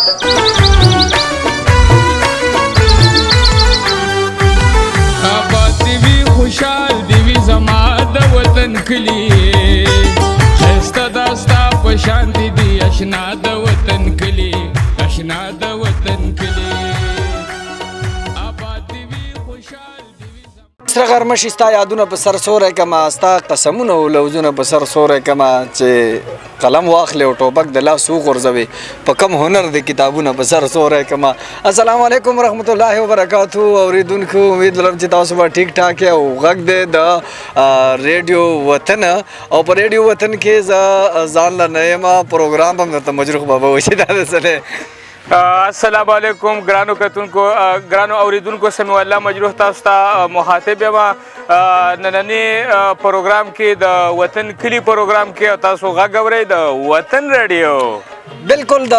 آباد دیوی خوشحال دیوی زما د وطن کلی خسته داستا پشانتی دی اشنا د وطن کلی اشنا د وطن کلی آباد دیوی خوشحال دیوی زما سره غرمشي ستا یادونه په سر سوری کما ستا قسمونه او لوزونه په سر سوری کما چې قلم واخلې او ټوپک د لاس وغورځوي په کم هنر د کتابونه په سر سوری کما. السلام علیکم ورحمت الله وبرکاتو. اوریدونکو امید لرم چې تاسو به ټیک ټاک او غږ دی د ریډیو وطن او په ریډیو وطن کې زه ځان له نه یم پروګرام هم درته مجروح بابا وایي چې دا د څه دی. السلام علیکم ګرانو کتونکو ګرانو اوریدونکو سمیع الله مجروح تاسو ته مخاطب یم نننی پروګرام کې د وطن کلی پروګرام کې تاسو غږ اورئ د وطن ریډیو. بالکل د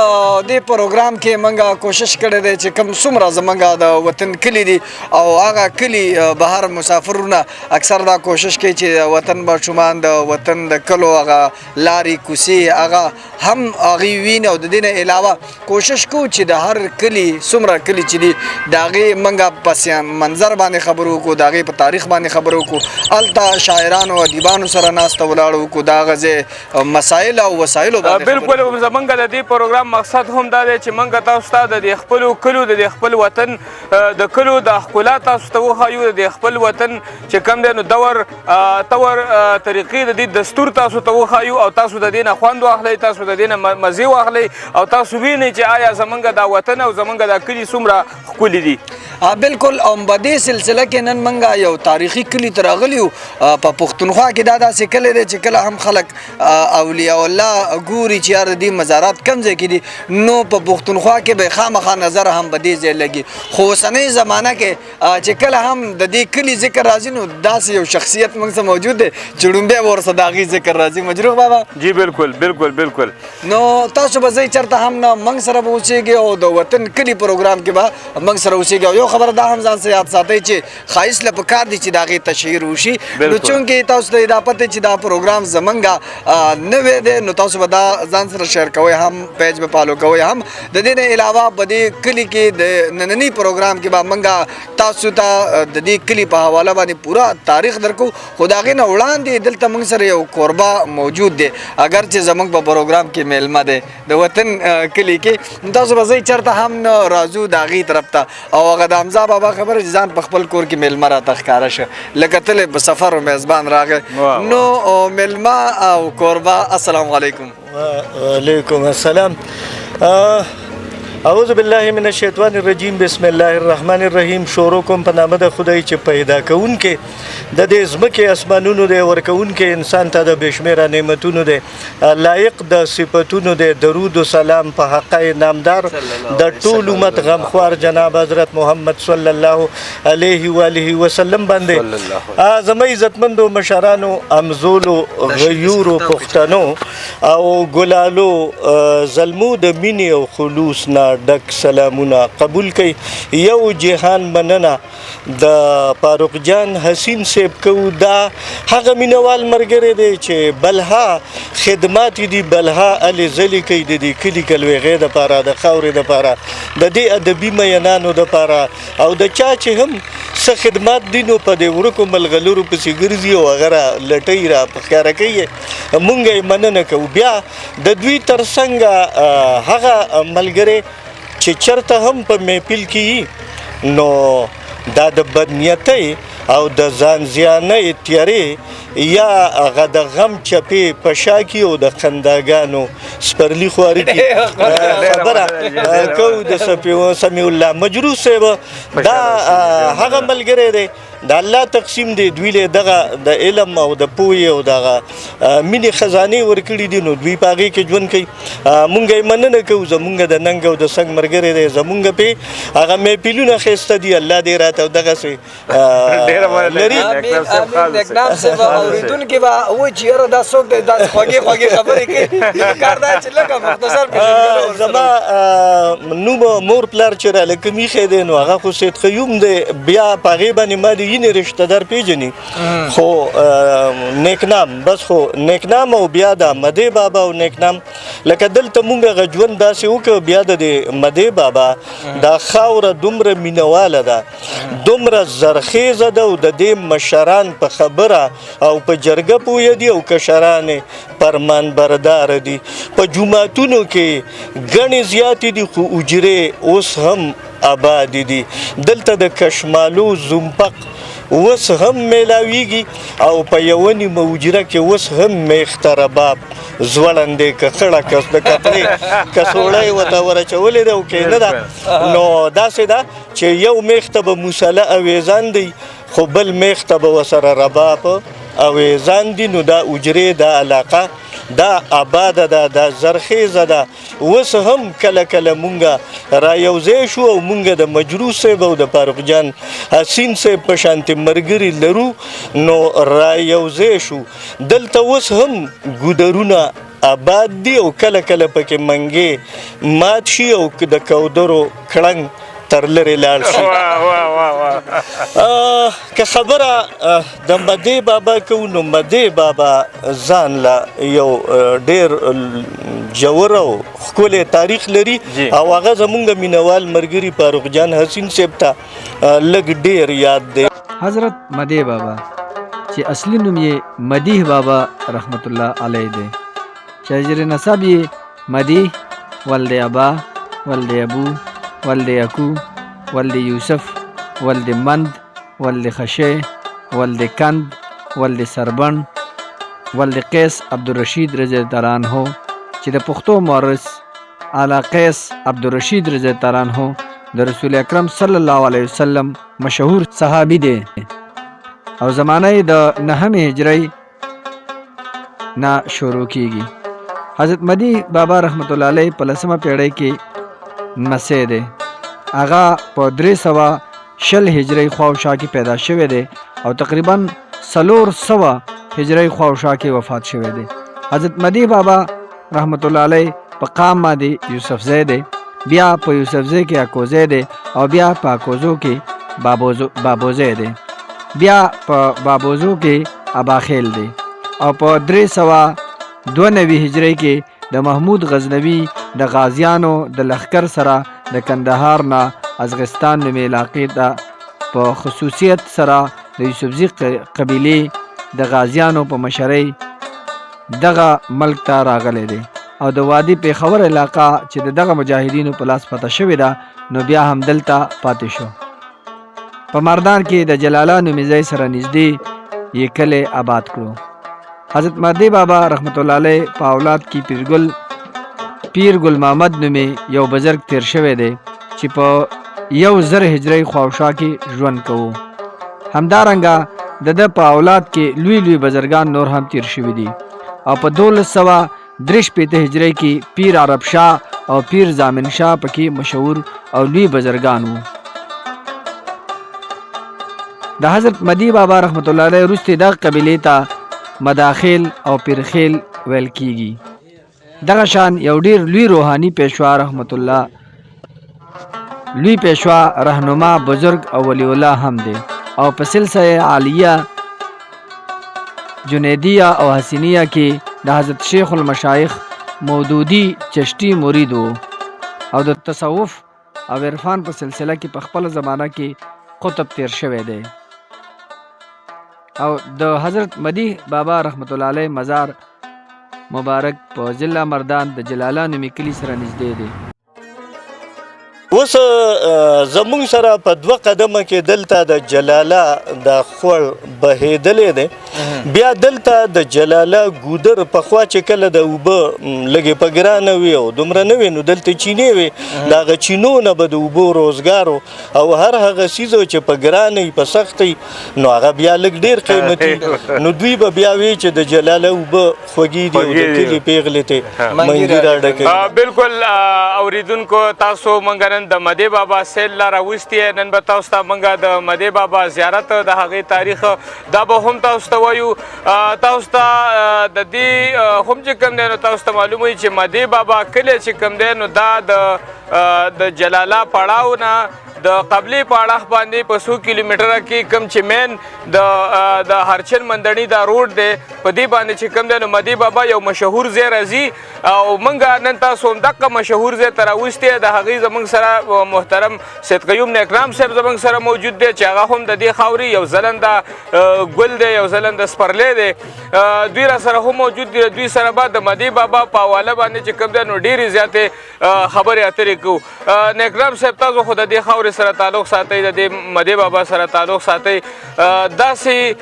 دې پروګرام کې منګه کوشش کړی دی چې کم څومره زمونږ د وطن کلی دي او هغه کلی بهر مسافرونه اکثر دا کوشش کوي چې وطن ماشومان د وطن د کلو هغه لارې کوڅې هغه هم هغې ویني او د دې نه علاوه کوشش کوو چې د هر کلی څومره کلی چې دي د هغې منګه په منظر باندې خبرې وکړو، د هغې په تاریخ باندې خبرې وکړو، هلته شاعرانو ادیبانو سره ناسته ولاړ وکړو، د هغه ځای مسایل او وسایلو باندې بالکل زمونږ د دې پروګرام مقصد هم دا دی چې موږ تاسو ته د خپلو کلو د خپل وطن د کلو د ښکلا تاسو ته وښایو، د خپل وطن چې کوم دی نو دور طور طریقې د دې دستور تاسو ته وښایو او تاسو د دې نه خوند واخلئ، تاسو د دې نه مزې واخلئ او تاسو وینئ چې آیا زمونږ دا وطن او زمونږ دا کلي څومره ښکلي دي. بالکل او په دې سلسله کې نن موږ یو تاریخي کلي ته راغلي یو په پښتونخوا کې دا داسې کلی دی چې کله هم خلک اولیاء الله ګوري چې یار دې مزارات کم ځای کې دي نو په پښتونخوا کې به خامخا نظر هم په دې ځای لګي. خو اوسنۍ زمانه کې چې کله هم د دې کلي ذکر راځي نو داسې یو شخصیت موږ سره موجود دی چې ډومبی به ورسره د هغې ذکر راځي. مجروح بابا جی بالکل بالکل بالکل. نو تاسو به ځئ چېرته هم نه موږ سره به اوسېږئ او د وطن کلي پروګرام کې به موږ سره اوسېږئ. یو خبره دا هم ځان سره یاد ساتئ چې ښایست له پکار دی چې د هغې تشهیر وشي. نو چونکې تاسو ته دا پته چې دا پروګرام زمونږ نوی دی نو تاسو به دا ځان سره شیر کوئ، هم پیج به فالو کوئ، هم د دې نه علاوه په دې کلي کې د ننني پروګرام کې به موږ تاسو ته د دې کلي په حواله باندې پوره تاریخ درکو. خو د هغې نه وړاندې دلته موږ سره یو کوربه موجود دی اگر چې زموږ په پروګرام کې میلمه دی د وطن کلي کې. تاسو به ځئ چېرته هم نه راځو د هغې طرف ته او هغه د حمزه بابا خبره چې ځان په خپل کور کې میلمه راته ښکاره شه لکه تل په سفر و میزبان راغی. نو میلمه او کوربه السلام علیکم. وعلیکم السلام. اعوذ بالله من الشیطان الرجیم بسم الله الرحمن الرحیم. شروع کوم په نامه د خدای چې پیدا کوونکې د دې ځمکې اسمانونو دی، ورکوونکې انسان ته د بېشمېره نعمتونو دی، لایق د صفتونو دی. درود و سلام په حقه نامدار د ټول امت غمخوار جناب حضرت محمد صلی الله علیه و آله وسلم باندې زما عزتمندو مشرانو، امزولو، غیورو، پښتنو او ګلالو زلمو د مینې او خلوص نه ډک سلامونه قبول کړئ. یو جهان مننه د فاروق جان حسین صاحب کوو. دا هغه مینوال ملګری دی چې بلها خدمات دي، بلها هلې ځلې کوي د دې کلي کلوغې دپاره، د خاورې دپاره، د دې ادبي مینانو دپاره او د چا چې هم څه خدمات دي نو په دې ورکو ملغلرو پسې ګرځي او هغه را لټوي، را په ښکاره کوي، مونږ یې مننه کوو. بیا د دوی تر څنګه هغه ملګری چې چېرته هم په محفل کې نو دا د بدنیتۍ او د ځان زیانۍ تیارې یا هغه د غم چپې په شا کې او د خنداګانو سپرلي خواري کې خبره کوو د سمیع الله مجروح صاحب. دا هغه ملګری دی د الله تقسیم دی، دوی له دغه د علم او د پوهې او دغه مینې خزانې ورکړي دي نو دوی په هغې کې ژوند کوي. مونږ یې مننه کوو، زمونږ د ننګ او د سنګ ملګری دی، زمونږ پې هغه محفلونه ښایسته دي. الله دې راته دغسې مهرباني لري. نیکنام صاحب خاص نیکنام صاحب اوریدونکي به وایي چې یاره دا څوک دی داسې خوږې خوږې خبرې کوي کار دا چې لږه مختصر پېژندګلوي ورسره زما نوم مور پلار چې را لکه میخی دی نو هغه خو سید قیوم دی بیا په هغې باندې ما د وینې رشته دار پیژني خو نیکنام بس خو نیکنام او بیا د مدې بابا او نیکنام لکه دلته مونږ هغه ژوند داسې وکړو بیا د مدې بابا دا خاوره دومره مینواله ده دومره زرخیزه ده او د دې مشران په خبره او په جرګه پوهه دي او کشران یې فرمان بردار دي په جوماتونو کې ګڼې زیاتې دي خو اجرې اوس هم آباد دي دلته د کشمالو زومپق اوس هم میلاویږي او په یوه نیمه اجره کې اوس هم میخته رباب زوړندې که خړه کس د کپړې کڅوړی ورته ورچولې ده او که نه ده نو داسې ده چې یو میخ ته به موسله اویزان دی خو بل میخ ته به ورسره رباب اویزان دي نو دا اجرې دا علاقه دا آباده ده دا زرخیزه ده اوس هم کله کله مونږ را یوځای شو او مونږ د مجروح صاحب او د فاروق جان حسین صاحب په شانتې ملګري لرو نو را یوځای شو دلته اوس هم ګودرونه آباد دي او کله کله پکې منګې مات شي او د کودرو کړنګ تر لرې لاړ شي که خبره د مدې بابا کوو نو مدې بابا ځان له یو ډېر ژور او ښکلی تاریخ لري او هغه زمونږ مینوال ملګري فاروق جان حسین صاحب ته لږ ډېر یاد دی حضرت مدی بابا چې اصلي نوم یې مدیح بابا رحمت الله علیه دی چې اجر نسب یې مدیح ولد ابا ولد ابو ولد اکو ولد یوسف ولد مند ولد خشه ولد کند ولد سربن ولد قیس عبدالرشید رضی الله عنه چې د پښتو مورث اعلی قیس عبدالرشید رضی الله عنه د رسول اکرم صلی الله علیه وسلم مشهور صحابي دی او زمانه د 9 هجری نه شروع کیږي حضرت مدی بابا رحمت الله علیه په 10مه پیړۍ کې مسیح دی هغه په 320 هجری خواوشا کې پیدا شوی دی او تقریبا 400 هجری خواوشا کې وفات شوی دی حضرت مدی بابا رحمت الله علیه په قام باندې یوسف زی دی بیا په یوسف زی کې اکوزی دی او بیا په اکوزو کې بابوزی دی بیا په بابوزو کې اباخیل دی او په 392 هجری کې د محمود غزنوي د غازیانو د لښکر سره د کندهار نه ازغستان نومې علاقې ته په خصوصیت سره د یوسفزي قبیلې د غازیانو په مشرۍ دغه ملک ته راغلی دی او د وادي پیښور علاقه چې دغه مجاهدینو په لاس پته شوې ده نو بیا هم دلته پاتې شو په مردان کې د جلاله نومې ځای سره نږدې یې کلی آباد کړو حضرت مدی بابا رحمت الله علیه په اولاد کې پیر ګل محمد نومې یو بزرګ تیر شوی دی چې په 1000 هجری خواوشا کې ژوند کوو همدارنګه د په اولاد کې لوی لوی بزرګان نور هم تیر شوي دي او په 1263 هجری کې پیر عرب شاه او پیر زامن شاه پکې مشهور او لوی بزرګان وو د حضرت مدی بابا رحمت الله علیه وروسته د قبیلې ته مداخل او پیرخیل ویل کیږي دغه شان یو ډیر لوی روحاني پیشوا رحمت الله لوی پیشوا رهنما بزرگ او ولی الله هم دی او په سلسله عالیه جنیدیه او حسینیه کې د حضرت شیخ المشایخ مودودی چشتی مرید وو او د تصوف او عرفان په سلسله کې په خپل زمانہ کې قطب تیر شوی دی او د حضرت مدی بابا رحمت الله علیه مزار مبارک په ضلع مردان د جلاله نومې کلي سره نږدې دی اوس زمونږ سره په 2 قدمه کې دلته د جلاله د خوړ بهیدلې دی بیا دلته د جلاله ګودر پخوا چې کله د اوبه لږې په ګرانه وي او دومره نه وي نو دلته چینې وي د هغه چینو نه به د اوبو روزګار او هر هغه څیز چې په ګرانه په سخت نو هغه بیا لږ ډېر قیمتي نو دوی به بیا وي چې د جلاله اوبه خوږې دي او د کلي پیغلې ته منګي راډکوي. بالکل اوریدونکو تاسو موږ نن د مدې بابا سیل لاره راوستي نن به تاسو ته موږ د مدې بابا زیارت د هغې تاریخ دا به هم تاسو ته وایو. تاسو ته د دې هم چې کوم دی نو تاسو ته معلوم وي چې مدې بابا کلی چې کوم دی نو دا د جلاله پړاو نه د قبلي په اړخ باندې په 100 کیلومتره کې کم چې مین د هرچن مندړي دا روډ دی په دې باندې چې کم دی نو مدې بابا یو مشهور ځای راځي او موږ نن تاسو همدغه مشهور ځای ته راوستي د هغې زموږ سره محترم سید قیوم نیکرام صاحب زموږ سره موجود دی چې هغه هم د دې خاورې یو ځلنده ګل دی یو ځلنده سپرلی دی دوی را سره هم موجود دي. دوی سره به د مدې بابا په حواله باندې چې کوم دی نو ډېرې زیاتې خبرې اترې کوو. نیکرام صاحب تاسو خو د دې خاورې سره تعلق ساتئ د دې مدې بابا سره تعلق ساتئ داسې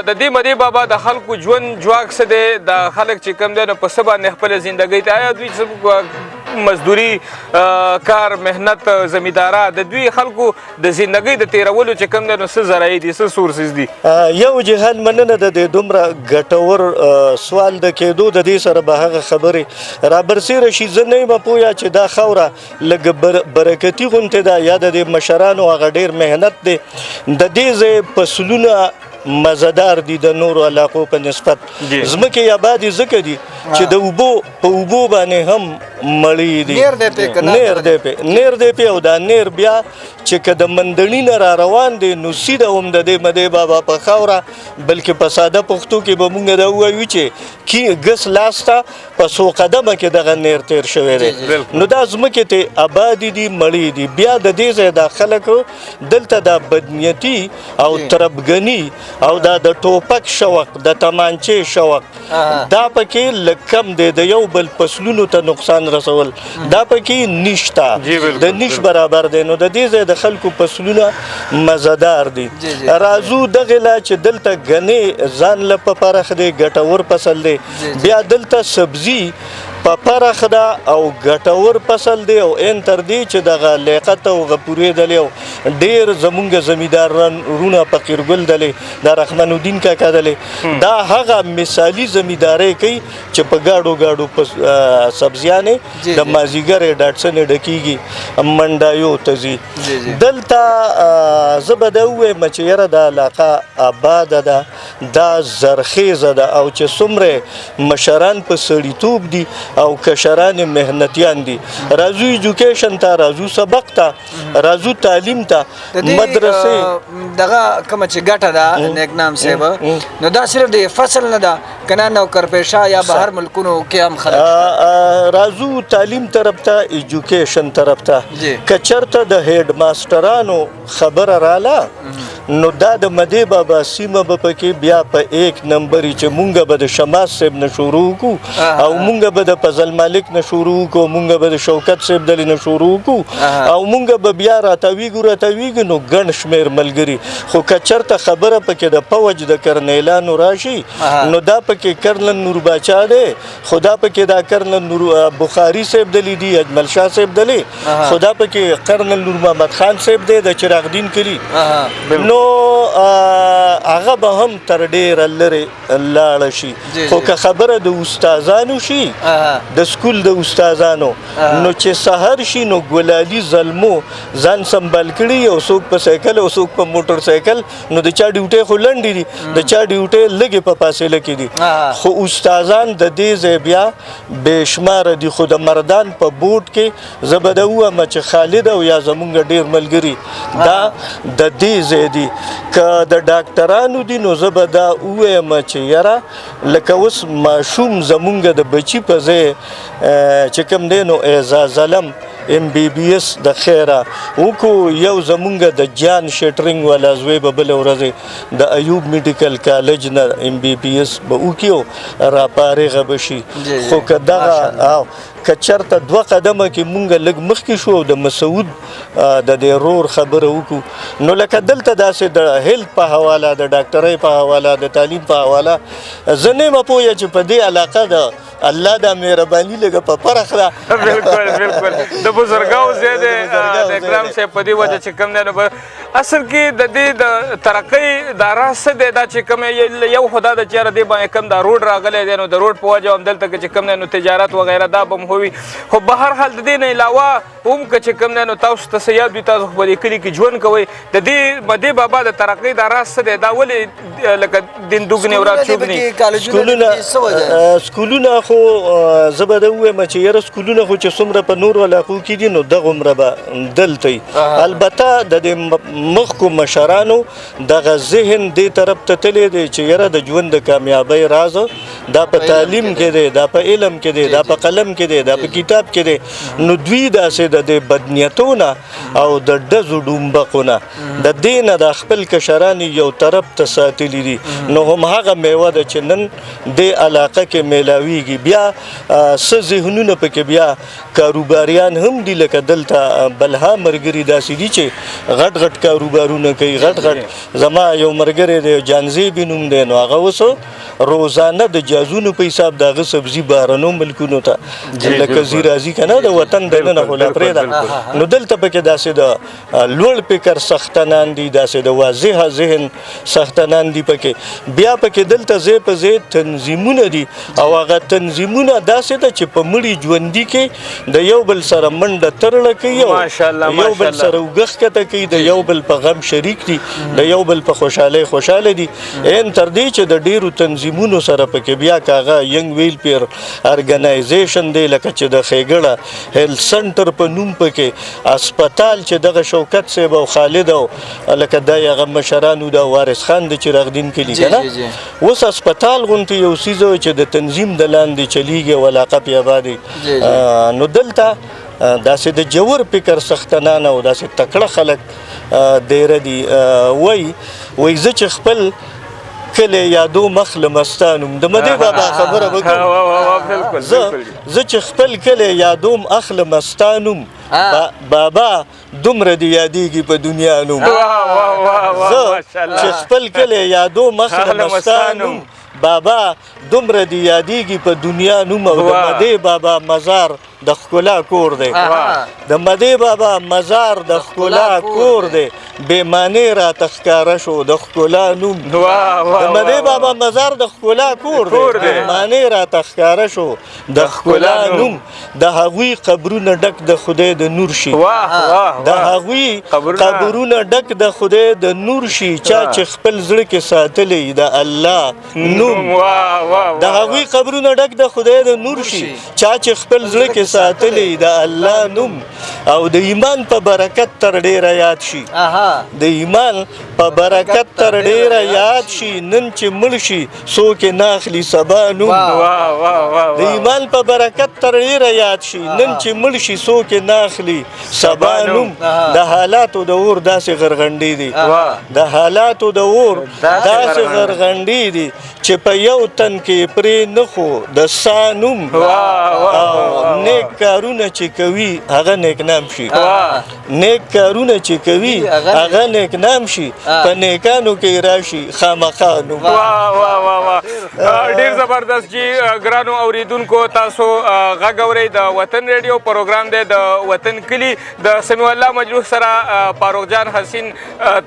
د دې مدې بابا د خلکو ژوند جواک څه دی د خلک چې کوم دی نو په څه باندې خپله زندګۍ ته آیا دوی مزدوري کار مهنت زمینداره د دوی خلکو د زندګۍ د تیرولو چې کوم دی نو څه ذرایع دي څه سورسز دي؟ یو جهان مننه د دې دومره ګټور سوال د کېدو د دې سره به هغه خبرې رابرسېره شي. زه نه یم پوهه چې دا خاوره لږ برکتي غوندې ده یا د دې مشرانو هغه ډېر محنت دی د دې ځای فصلونه مزدار دي د نورو علاقو په نسبت. ځمکې آبادې ځکه دي چې د اوبو په اوبو باندې هم مړی دي نیر دی پې او دا نیر بیا چې که د مندړي نه را روان دی نو سیده هم د دې مدې بابا په خاوره بلکې په ساده پښتو کې به مونږ دا ووایو چې ګس لاسته په څو قدمه کې دغه نیر تیر شوی دی نو دا ځمکې ته آبادې دي مړی دي. بیا د دې ځای دا خلک دلته دا بدنیتي او تربګني او دا د ټوپک شوق د تمانچې شوق دا پکې لږ کم دی د یو بل فصلونو ته نقصان رسول دا پکې نشته د نش برابر دی. نو د دې ځای د خلکو فصلونه مزدار دي. راځو دغې لا چې دلته ګنې ځان له په پرخ دی ګټور فصل دی بیا دلته سبزي په پرخ ده او ګټور فصل دی او ان تر دې چې دغه لیاقت او غپورې دلی او ډېر زمونږ زمیندارونه فقیرګل دلی دا رحمن الدین کاکا دلی دا هغه مثالي زمیندارۍ کوي چې په ګاډو ګاډو سبزیانې د مازدیګر ډاټسنې ډکېږي منډایو ته ځي. دلته زه به دا ووایم چې یاره دا علاقه آباده ده دا زرخیزه ده او چې څومره مشران په سړیتوب دي او کشران مهنتیان دي. راځو ایجوکیشن ته راځو سبق ته راځو تعلیم ته مدرسې دغه کومه چې ګټه ده نیکنام صاحب نو دا صرف د فصل نه ده که نه نوکرپیشه یا بهر ملکونو کې هم خلک راځو تعلیم طرف ته ایجوکیشن طرف ته که چېرته د هیډ ماسټرانو خبره راله نو دا د مدې بابا سیمه به پکې بیا په 1 نمبري چې مونږ به د شماس صاحب نه شروع کړو او مونږ به د فضل مالک نه شروع کړو مونږ به د شوکت صاحب دلې نه شروع کړو او مونږ به بیا راتاویږو نو ګڼ شمېر ملګري. خو که چېرته خبره پکې د فوج د کرنیلانو راشي نو دا پکې کرنل نور باچا دی خو دا پکې دا کرنل نور بخاري صاحب دلی دی اجمل شاه صاحب دلی خو دا پکې کرنل نور محمد خان صاحب دی د چراغ دین کلي نو هغه به هم تر ډېره لرې لاړه شي. خو که خبره د استادانو شي د سکول د استادانو نو چې سحر شي نو ګلالي زلمو ځان سنبال کړي او څوک په سایکل او څوک په موټر سایکل نو د چا ډیوټۍ خو لنډې دي د چا ډیوټۍ لږې په فاصله کې دي خو استادان د دې ځای بیا بېشماره دي. خو د مردان په بوټ کې زه به دا ووایم چې خالد او یا زمونږ ډېر ملګري دا د دې ځای دي. که د ډاکټرانو دي نو زه به دا ووایم چې یاره لکه اوس ماشوم زمونږ د بچي په ځای چې کوم دی نو اعزاز علم MBBS د خیره وکړو یو زمونږ د جان شټرینګ والا زوی به بله ورځې د ایوب میډیکل کالج نه MBBS به وکړي او راپارغه به شي. خو که دغه که چېرته 2 قدمه کې مونږ لږ مخکې شو او د مسعود د دې رور خبره وکړو نو لکه دلته داسې د هیلث په حواله د ډاکټرۍ په حواله د تعلیم په حواله زه نه یم پوهه چې په دې علاقه د الله دا مهرباني لږه په فرق ده بالکل د بزرګاو ځای دی د اکرام صاحب په دې وجه چې کوم دی نو اصل کې د دې د ترقۍ دا راز څه دی دا چې کوم یو خو دا د چېرې دې باندې کوم دا روډ راغلی دی نو د روډ په وجه هم دلته کې چې کوم دی نو تجارت وغیره دا به هم وي خو به هر حال د دې نه علاوه هم که چې کوم دی نو تاسو ته څه یاد وي تاسو خو په دې کلي کې ژوند کوئ د دې مدې بابا د ترقۍ دا راز څه دی دا ولې لکه دین دوګنې ورځ چوګنې سکولونه خو زه به دا ووایم چې یاره سکولونه خو چې څومره په نورو علاقو کې دي نو دغومره به دلته البته د دې مخکو مشرانو دغه ذهن دې طرف ته تللی دی چې یاره د ژوند د کامیابۍ راز دا په تعلیم کې دی دا په علم کې دی دا په قلم کې دی دا په کتاب کې دی نو دوی داسې د دې بدنیتونه او د ډزو ډومبقونه د دې نه د خپل کشران یو طرف ته ساتلي دي نو هم هغه میوه ده چې نن دې علاقه کې میلاویږي بیا څه ذهنونه پکې بیا کاروباریان هم دي لکه دلته بلها ملګري داسې دي چې غټ غټ کاروبارونه کوي غټ زما یو ملګری دی جانزیبي نوم دی نو هغه اوس روزانه د جازونو په حساب د هغه سبزي بهرنو ملکونو ته لکه زی راځي که نه د وطن دننه خو لا پرېږده نو دلته پکې داسې د لوړ فکر څښتنان دي داسې د واضحه ذهن څښتنان دي پکې بیا پکې دلته ځای په ځای تنظیمونه دي او هغه تنظیمونه داسې ده چې په مړي ژوندي کې د یو بل سره منډه ترړه کوي او یو بل سره اوږه ښکته کوي د یو بل په غم شریک دي د یو بل په خوشحالۍ خوشحاله دي ان تر دې چې د ډېرو تنظیمونو سره پکې بیا کاغه ینګ ویلفیر ارګنایزیشن دی لکه چې د ښېګړه هیلث سنټر په نوم پکې اسپتال چې دغه شوکت صاحب او خالد او لکه دا هغه مشرانو د وارث خان د چراغ دین کلي که نه اوس اسپتال غوندې یو څیز چې د تنظیم د لاندې چلیږي او علاقه پې ابادي نو دلته داسې د جوور فکر څښتنان او داسې تکړه خلک ډېره دي وایي زه چې خپل کلی یادو مخ له مستانم د مدې بابا خبره وکړم زه چې خپل کلی یادوم اخله مستانم بابا دومره دې یادېږي په دنیا نوم زه چې خپل کلی یادوم اخله مستانم بابا دومره دې یادېږي په دنیا نوم او د مدې بابا مزار د ښکلا کور دی د مدې بابا مزار د ښکلا کور دی بې معنې راته ښکاره شو د ښکلا نوم د مدې بابا مزار د ښکلا کور دی بې معنې راته ښکاره شو د ښکلا نوم د هغوی قبرونه ډک د خدای د نور شي د هغوی قبرونه ډک د خدای د نور شي چا چې خپل زړه کې ساتلی د الله نوم د هغوی قبرونه ډک د خدای د نور شي چا چې خپل زړه کې ساتلی د الله نوم او د ایمان په برکت تر ډیره یاد شي د ایمان په برکت تر ډیره یاد شي نن چې مړ شي څوک یې نه اخلي سبا نوم د ایمان په برکت تر ډیره یاد شي نن چې مړ شي څوک یې نه اخلي سبا نوم د حالاتو د اور داسې غرغنډې دي د حالاتو د اور داسې غرغنډې دي چې په یو تن کې پرې نه خو د سا نوم او نیک کارونه چې کوي هغه نیک نام شي نیک کارونه چې کوي هغه نیک نام شي په نیکانو کې راشي خامخا نوم ډیر زبردست جی ګرانو اوریدونکو تاسو غږ اورئ د وطن ریډیو پروګرام دی د وطن کلي د سمیع الله مجروح سره فاروق جان حسین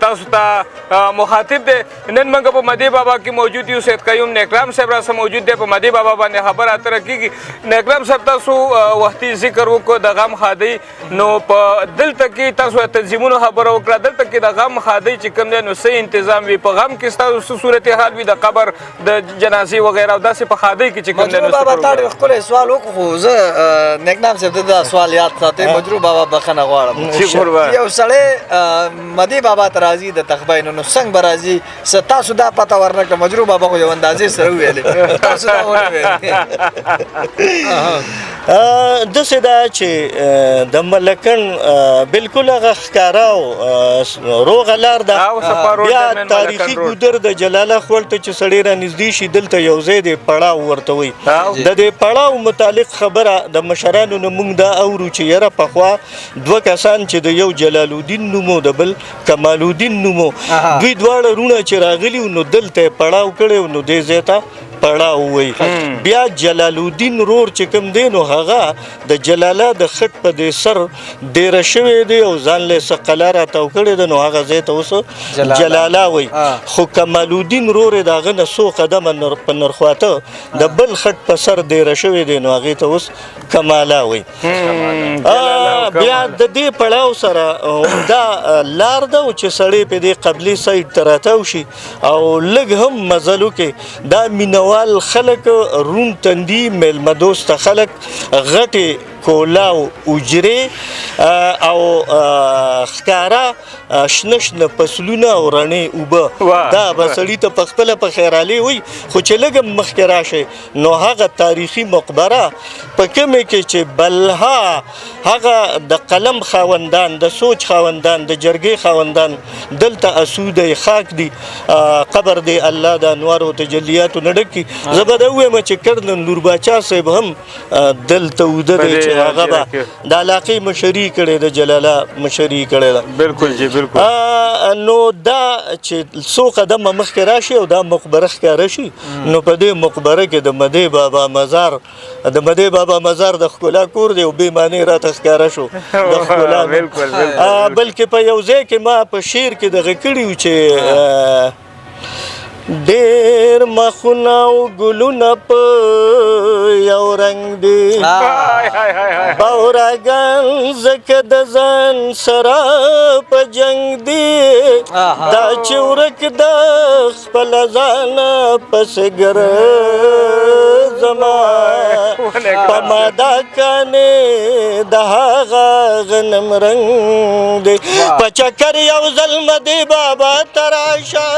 تاسو ته مخاطب دی نن موږ په مدې بابا کې موجود یو سید قیوم نیکرام صاحب راسره موجود دی په مدې بابا باندې خبره اتره کېږي نیکرام صاحب تاسو وختي ذکر وکړو د غم ښادۍ نو په دلته کې تاسو تنظیمونو خبره وکړه دلته کې د غم ښادۍ چې کوم دی نو څه انتظام وي په غم کې ستاسو څه صورتحال وي د قبر د جنازې وغیره او داسې په ښادۍ کې چې کوم دی مجروح بابا تا ډېر ښکلی سوال وکړو خو زه نیکنام صاحب ته دا سوال یاد ساتئ مجروح بابا بخښنه غواړم یو سړی مدې بابا ته راځي د تخبینو نو څنګه به راځي تاسو دا پته ورنکړه مجروح بابا خو یو اندازې سره وویلې تاسو دا ونه ویلې داسې ده چې د ملکن بالکل هغه ښکاره او روغه لار ده. بیا تاریخي ګودر د جلاله خول ته چې سړی رانږدې شي دلته یو ځای دی پړاو ورته وایي. د دې پړاو متعلق خبره د مشرانو نه موږ دا اورو چې یاره پخوا دوه کسان چې د یو جلال الدین نومو د بل کمال الدین نومو دوی دواړه رونه چې راغلي وو نو دلته یې پړاو کړی نو دې ځای ته پړاو وایي. بیا جلال الدین رور چې کوم دی نو هغه د جلاله د خټ په دې سر ډیره شوی دی او ځان له څه قلعه راتاو کړې ده نو هغه ځای ته اوس جلاله وایي. خو کمال الدین رور یې د هغه نه څو قدمه په نرخواته د بل خټ په سر ډیره شوی دی نو هغې ته اوس کماله وایي. بیا د دې پړاو سره دا لار ده چې سړی په دې قبلي سایډ ته راتاو شي او لږ هم مزل وکړي. دا مینوال خلک روم تندي میلمه دوسته خلک غټې کولاو اجرې او ښکاره شنه شنه فصلونه او رڼې اوبه دا به سړي ته په خپله په خیرالي وي. خو چې لږ مخکې راشئ نو هغه تاریخي مقبره په کومې کې چې بلها هغه د قلم خاوندان د سوچ خاوندان د جرګې خاوندان دلته اسوده خاک دي قبر دی الله د انوار او تجلیاتو نه ډک کړي. زه به دا ووایم چې کرنل نور باچا صاحب هم دلته اوده دی چې هغه به د علاقې مشري کړې د جلاله مشري کړې ده. بالکل جی بالکل. نو دا چې څو قدمه مخکې راشي او دا مقبره ښکاره شي نو په دې مقبره کې د مدې بابا مزار د مدې بابا مزار د ښکلا کور دی او بې معنی راته ښکاره شو د ښکلا. بلکې په یو ځای کې ما په شعر کې دغه کړي وو چې ډېر مخونه او ګلونه په یو رنګ دي باوراګان ځکه د ځان سره په جنګ دي دا چې ورک د خپله ځانه پسې ګرځمه په ماده کانې د هغه غنم رنګ دی په چکر یو ځل مدې بابا ته راشه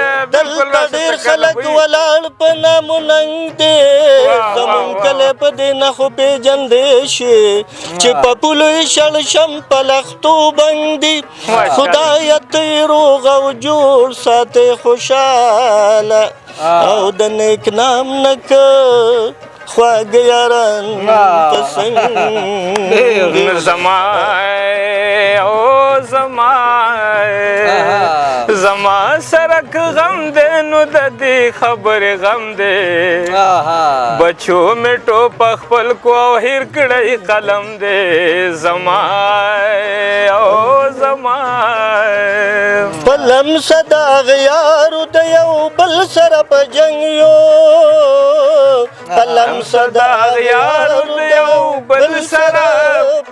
دلته ډېر خلک ولاړ په نام و ننګ دی زمونږ کلی په دې نښو پېژندی شي چې په پولو یې شړ شم په لښتو بنګ دي خدایه ته یې روغ او جوړ ساتې خوشحاله او د نیک نام نه که خواږه یاران په څنګ زما سرک غم دے نو د دې خبرې غم دے بچو مې ټوپ خپل کو او هیر کړی قلم دے زما او زما پلم صدا غیارو د یو بل سره په جنګ یو پلم صدا غیارو د یو بل سره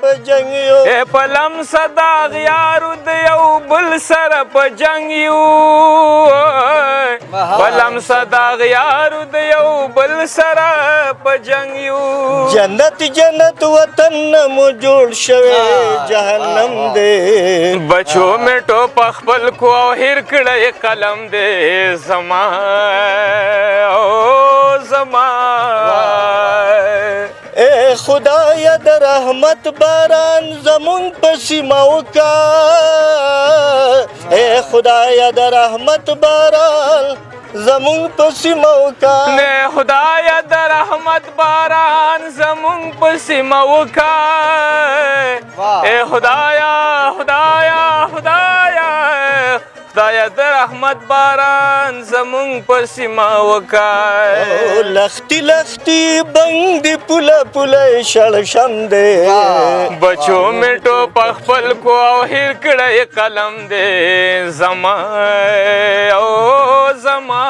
په جنګ یو پلم صدا غیارو د یو بل سره په جنګ یو پلم صدا غیارو د یو بل سره په جنګ یو جنت جنت وطن مو جوړ شوی جهنم دی بچو مې ټوپ خپل کو او هیر کړی قلم دی زما او زما اے خدای د رحمت باران زمون په سیمه وکا اے خدای د رحمت باران زمون په سیمه وکا نه خدای د رحمت باران زمون په سیمه وکا اے خدایا خدایا خدایا خدایا د رحمت باران زمون په سیمه وکا لختی لختی بنګ دی پوله پوله شړ شم دی بچو مې ټوپ خپل کو او هیر کړی قلم دی زما او زما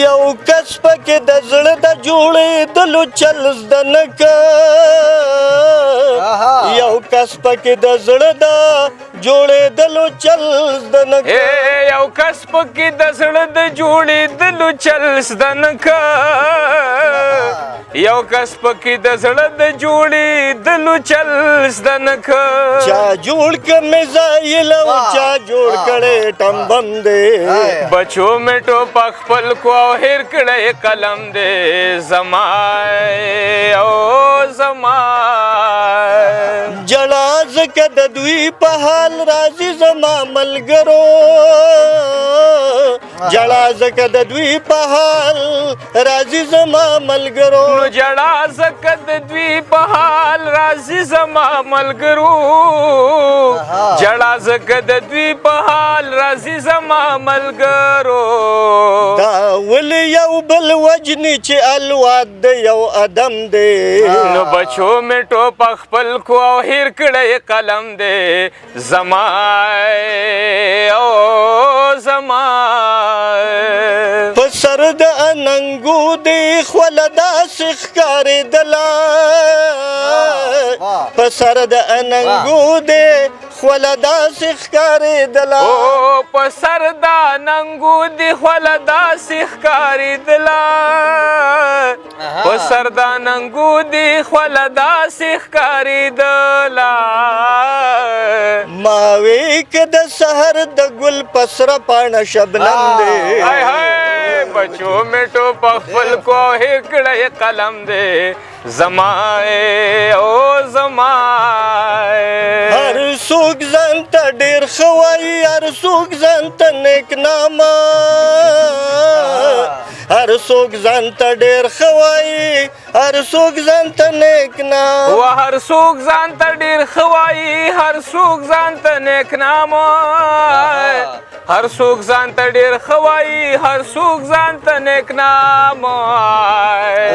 یو کس پکې د زړه د جوړېدلو چل زده نه که یو کس پکې د زړه د جوړېدلو چل زده نه که یو کس پکې د زړه د جوړېدلو چل زده نه که یو کس پکې د زړه د جوړېدلو چل زده نه که چا جوړ که میزایل او چا جوړ کړی ټمبم دی بچو مې ټوپک خپل کو او هیر کړی قلم دی زما او زما جړا ځکه د دوی په حال راځي زما ملګرو جړا ځکه د دوی په حال راځي زما ملګرو نو جړا ځکه د دوی په حال راځي زما ملګرو جړا ځکه د دوی په حال راځي زما ملګرو دا ولې یو بل وجني چې الواد د یو ادم دی نو بچو مې ټوپک خپل کو او هیر کړی قلم دی زما او زما په سر د اننګو دی خوله داسې ښکارېدله په سر د اننګو دی خوله داسې ښکارېدله او په سر د اننګو دی خوله داسې ښکارېدله په سر د اننګو دی خوله داسې ښکارېدله ما وی که د سحر د ګل په سره پاڼه شبنم دی هاي هاي بچو مې ټوپک خپل کو هیر کړی قلم دی زما او زما هر څوک ځان ته ډېر ښه وایي هر څوک ځان ته نیکنامه هر څوک ځان ته ډېر ښه وایي هر څوک ځان ته نیکنامه و هر څوک ځان ته ډېر ښه وایي هر څوک ځان ته نیکنامه هر څوک ځان ته ډېر ښه وایي هر څوک ځان ته نیکنامه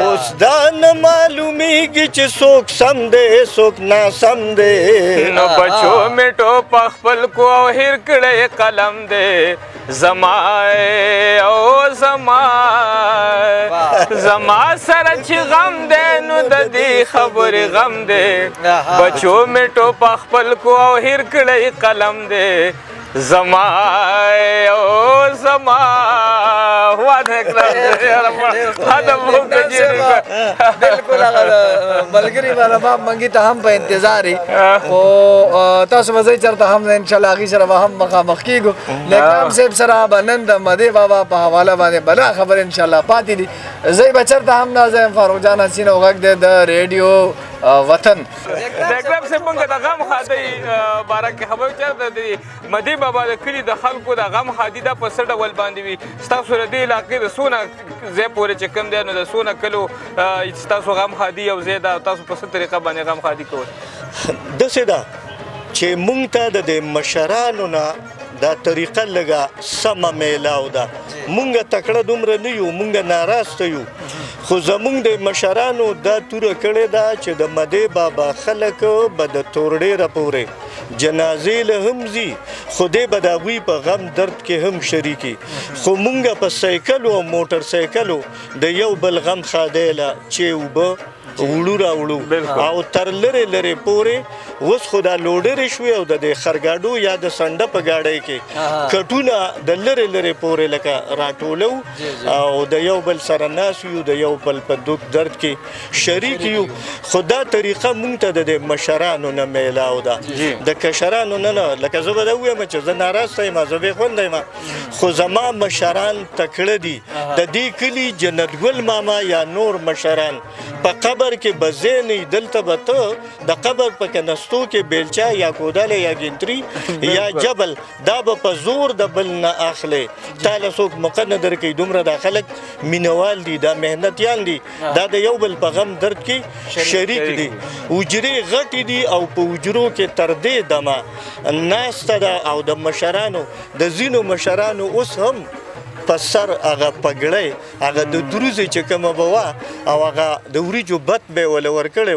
اوس دا نه معلومیږي چې څوک سم دی څوک ناسم دی نو بچو مې ټوپک خپل کو او هیر کړی قلم دی زما او زما زما سره چې غم دی نو د دې خبرې غم دی بچو مې ټوپک خپل کو او هیر کړی قلم دی زما او زما بالکل هغه ملګری والا ما منګي ته هم په انتظار او تاسو به زه چرته هم ان شاء الله هغې سره به هم مخامخ کېږو لیکن صاحب سره به نن د مدې بابا په حواله باندې بلا خبر ان شاء الله پاتې دي زه به چرته هم نازم فاروق جان حسین او غږ دی د ریډیو وطن اکرم صاحب موږ د غم ښادۍ باره کې خبر چېرته د مدې بابا د کلي د خلکو د غم ښادي دا په څه ډول باندې وي ستاسو د دې علاقې د څونه ځای پورې چې کوم دی نو د څونه کلو ستاسو غم ښادي یو ځای ده تاسو په څه طریقه باندې غم ښادي کوئ داسې ده چې مونږ ته د دې مشرانو نه دا طریقه لږه سمه میلاو ده مونږ تکړه دومره نه یو مونږ ناراسته یو خو زمونږ د مشرانو دا توره کړې ده چې د مدې بابا خلک به د تورډېره پورې جنازې له هم ځي خو دی به د هغوی په غم درد کې هم شریکي خو مونږ په سایکلو او موټر سایکلو د یو بل غم ښادۍ له چې اوبه وړو راوړو او تر لرې لرې پورې اوس خو دا لوډرې شوې او د دې خرګاډو یا د سنډه په ګاډۍ کې کټونه د لرې لرې پورې لکه راټولو او د یو بل سره ناست یو د یو بل په دک درد کې شریک یو خو دا طریقه مونږ ته د دې مشرانو نه میلاو ده د کشرانو نه لکه زه به دا ووایم چې زه ناراسته یم زه بېخونده یم خو زما مشران تکړه دي د دې کلي جنت ګل ماما یا نور مشران په قبر کې به ځای نه دلته به ته د قبر په کنستو کې بیلچه یا کوداله یا ګنتري یا جبل دا به په زور د بل نه اخلي تاله څوک موقع نه درکوي دومره دا خلک مینوال دي دا محنتیان دي دا د یو بل په غم درد کې شریک دي حجرې غټې دي او په حجرو کې تر دې دمه ناسته ده او د مشرانو د ځینو مشرانو اوس هم په سر هغه پګړۍ هغه د دروزې چې کومه به وه او هغه د وریجو بت به یې وله ورکړی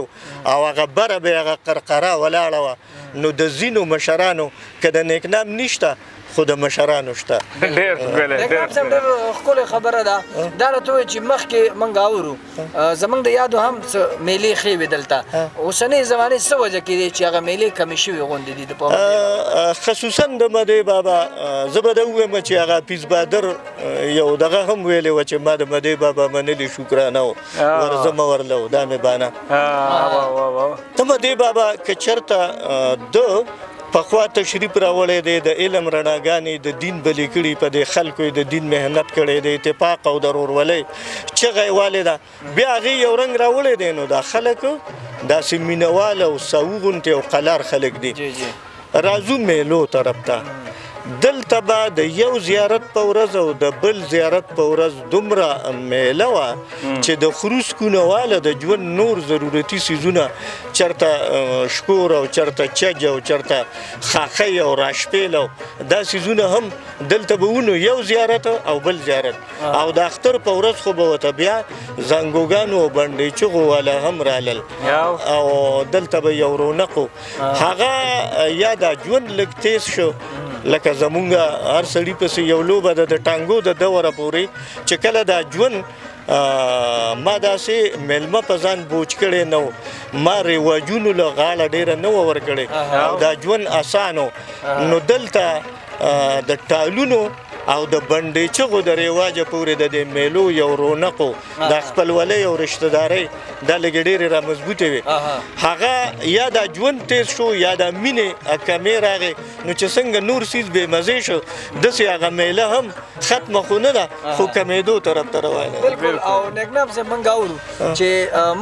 او هغه بره به یې هغه قرقره ولاړه وه نو د ځینو مشرانو که د نیکنام نشته خو د مشرانو شته. ډېر ښکلی اکرام صاحب ډېر ښکلې خبره ده. دا راته ووایي چې مخکې موږ اورو زموږ د یادو هم څه میلې ښې وې دلته. اوسنۍ زمانې څه وجه کېدی چې هغه میلې کمې شوې غوندې دي د خصوصا د مدې بابا زه به دا ووایم چې هغه حفیظ بادر یو دغه هم ویلې وه چې ما د مدې بابا منلې شکرانه و ورځمه ورله و دا مې بانه. د مدې بابا که چېرته د پخوا تشریف راوړی دی د علم رڼاګانې د دین بلې کړي په دې خلکو یې د دین محنت کړی دی اتفاق او د ورورولۍ چغه یې والې ده بیا هغې یو رنګ راوړی دی نو دا خلک داسې مینهوال او ساو غوندې او قلار خلک دي. راځو میلو طرف ته دلته به د یو زیارت په ورځ او د بل زیارت په ورځ دومره میله وه چې د خروس کونهواله د ژوند نور ضرورتي څیزونه چېرته شکور او چېرته چج او چېرته خاخۍ او راشپیل او دا څیزونه هم دلته به ونو یو زیارت او بل زیارت او د اختر په ورځ خو به ورته بیا زنګوګانو او بنډېچغو والا هم رالل او دلته به یو رونق و هغه یا دا ژوند لږ تیز شو لکه زمونږ هر سړي پسې یو لوبه ده د ټانګو د دوره پورې چې کله دا ژوند ما داسې میلمه په ځان بوج کړی نه و ما رواجونو له غاړه ډېره نه وه ورکړې او دا ژوند اسانو نو دلته د ټالونو او د بنډېچغو د رواجه پورې د دې میلو یو رونقو د خپلولۍ او رشتهدارۍ دا لږې ډېرې را مضبوطې وې هغه یا دا ژوند تیز شو یا دا مینې کمې راغې نو چې څنګه نور څیز بې مزې شو داسې هغه میله هم ختمه خو نه ده خو کمېدو طرف ته روانه ده. بالکل او نیکنام صاحب موږ اورو چې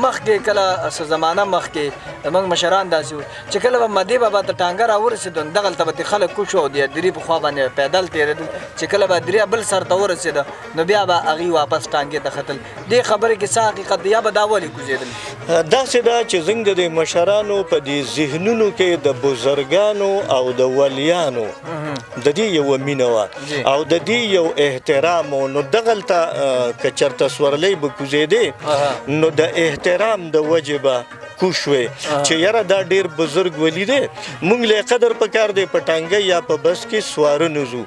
مخکې کله څه زمانه مخکې زموږ مشران داسې وو چې کله به مدې بابا ته ټانګه راورسېدو نو دغلته به ترې خلک کوشو او د درې په خوا باندې پیدل تېرېدل چې کله به درې بل سر ته ورسېده نو بیا به هغې واپس ټانګې ته ختل دې خبرې کې څه حقیقت دی یا به دا ولې کوزېدل؟ داسې ده چې زموږ د دې مشرانو په دې ذهنونو کې د بزرګانو او د ولیانو د دې یوه مینه وه او د دې یو احترام و نو دغلته که چېرته سورلۍ به کوزېدې نو د احترام د وجې به کوش وې چې یاره دا ډېر بزرګ ولی دی موږ له قدر پکار دی په ټانګۍ یا په بس کې سواره نه ځو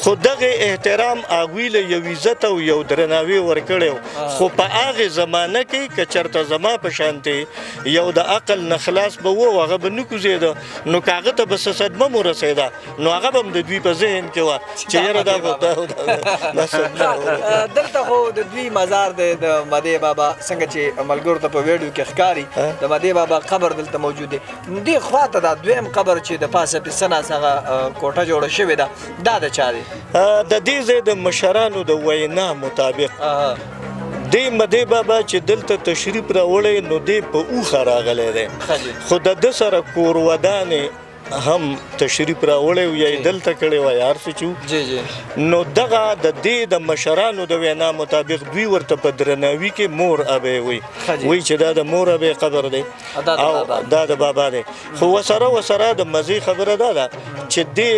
خو دغه احترام هغوی له یو عزت او یو درناوي ورکړی خو په هغې زمانه کې که چېرته زما په شانتې یو د عقل نه خلاص به و هغه به نه کوزېده نو که هغه ته به څه صدمه مو رسېده نو هغه به هم د دوی په ذهن کې وه چې یاره دا دلته خو د دوی مزار دی د مدې بابا څنګه چې ملګرو ته په ویډیو کې ښکاري د مدې بابا قبر دلته موجود دی دې خواته دا دویم قبر چې د پاسه پسه ناس هغه کوټه جوړه شوې ده دا د چا دی؟ د دې ځای د مشرانو د وینا مطابق دې مدې بابا چې دلته تشریف راوړی نو دې په اوښه راغلی دی خو د ده سره کور ودانې هم تشریف راوړی و یا یې دلته کړی وای هر څه چې نو دغه د دې د مشرانو د وینا مطابق دوی ورته په درناوي کې مور ابی وایي چې دا د مور ابی قبر دی او دا د بابا دی خو وسره د مزې خبره دا ده چې دې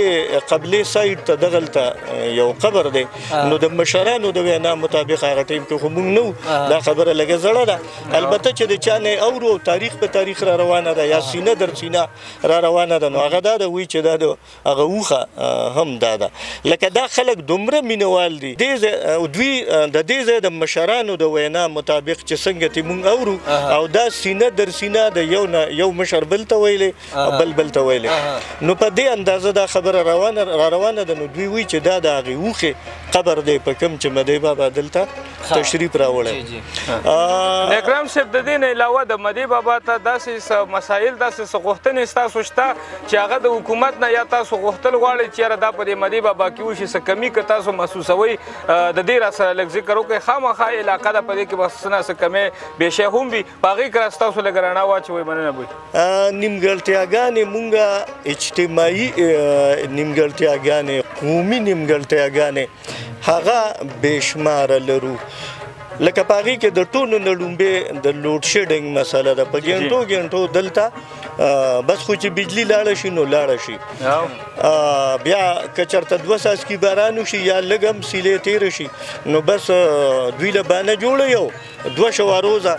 قبلې سایډ ته دغلته یو قبر دی نو د مشرانو د وینا مطابق هغه ټیم کې خو موږ نه وو دا خبره لږه زړه ده البته چې د چا نه اورو تاریخ په تاریخ را روانه ده یا سینه در سینه را روانه ده نو هغه دا ده وایي چې دا د هغه اوښه هم دا ده لکه دا خلک دومره مینهوال دي دوی د دې ځای د مشرانو د وینا مطابق چې څنګه چې موږ اورو او دا سینه در سینه د یو مشر بل ته ویلې بل ته ویلې نو په دې اندازه دا خبره روانه ده نو دوی وایي چې دا د هغې اوښې قبر دی په کوم چې مدې بابا دلته تشریف راوړی اکرام صاحب د دې نه علاوه د مدې بابا ته داسې مسایل داسې څه غوښتنې ستاسو شته چې هغه د حکومت نه یا تاسو غوښتل غواړئ چې یاره دا په دې مدې بابا کې وشي څه کمي که تاسو محسوسوئ د دې را سره لږ ذکر وکړئ خامخا علاقه ده په دې کې به څه نه څه کمې بېشی هم وي په هغې کې را ستاسو لږ رڼا واچوئ مننه به نیمګړتیاګانې مونږه اجتماعي نیمګړتیاګانې قومي نیمګړتیاګانې هغه بېشماره لرو لکه په هغې کې د ټولو نه لومبې د لوډ شیډنګ مسله ده په ګنټو دلته بس خو چې بجلی لاړه شي نو لاړه شي بیا که چېرته 2 څاڅکي باران وشي یا لږ هم سیلې تېره شي نو بس دوی له بانه جوړه یو 2 شوه روزه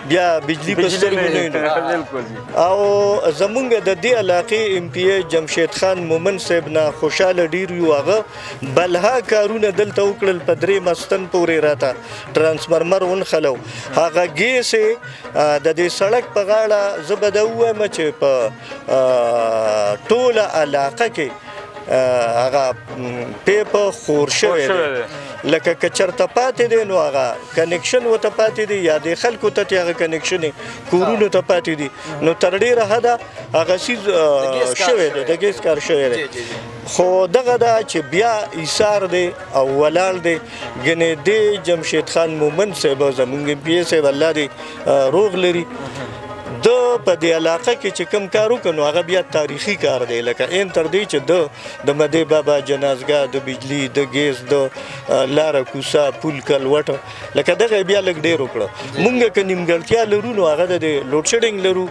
بیا بجلی په سترګو نه وینو. او زمونږ د دې علاقې ایم پی ای جمشید خان مومن صاحب نه خوشحاله ډېر یو. هغه بلها کارونه دلته وکړل په 3 مستن پورې راته ټرانسفارمر ونښلو. هغه ګیس د دې سړک په غاړه زه به دا ووایم چې په ټوله علاقه کې هغه پیپ خور شوی دی. لکه که چېرته پاتې دی نو هغه کنیکشن ورته پاتې دی یا د خلکو ته هغه کنیکشن کورونو ته پاتې دي. نو تر ډېره حده هغه څیز شوی دی، د ګیس کار شوی دی. خو دغه ده چې بیا ایثار دی او ولاړ دی. ګنې دی جمشید خان مومن صاحب زمونږ ایم پی ای صاحب الله دې روغ لري، د په دې علاقه کې چې کوم کار وکړ نو هغه بیا تاریخي کار دی. لکه این تر دې چې د مدې بابا جنازګاه، د بجلی، د ګیس، د لاره کوڅه، پل کلوټ، لکه دغه بیا لږ ډېر وکړه. مونږ که نیمګړتیا لرو نو هغه د لوډ شیډینګ لرو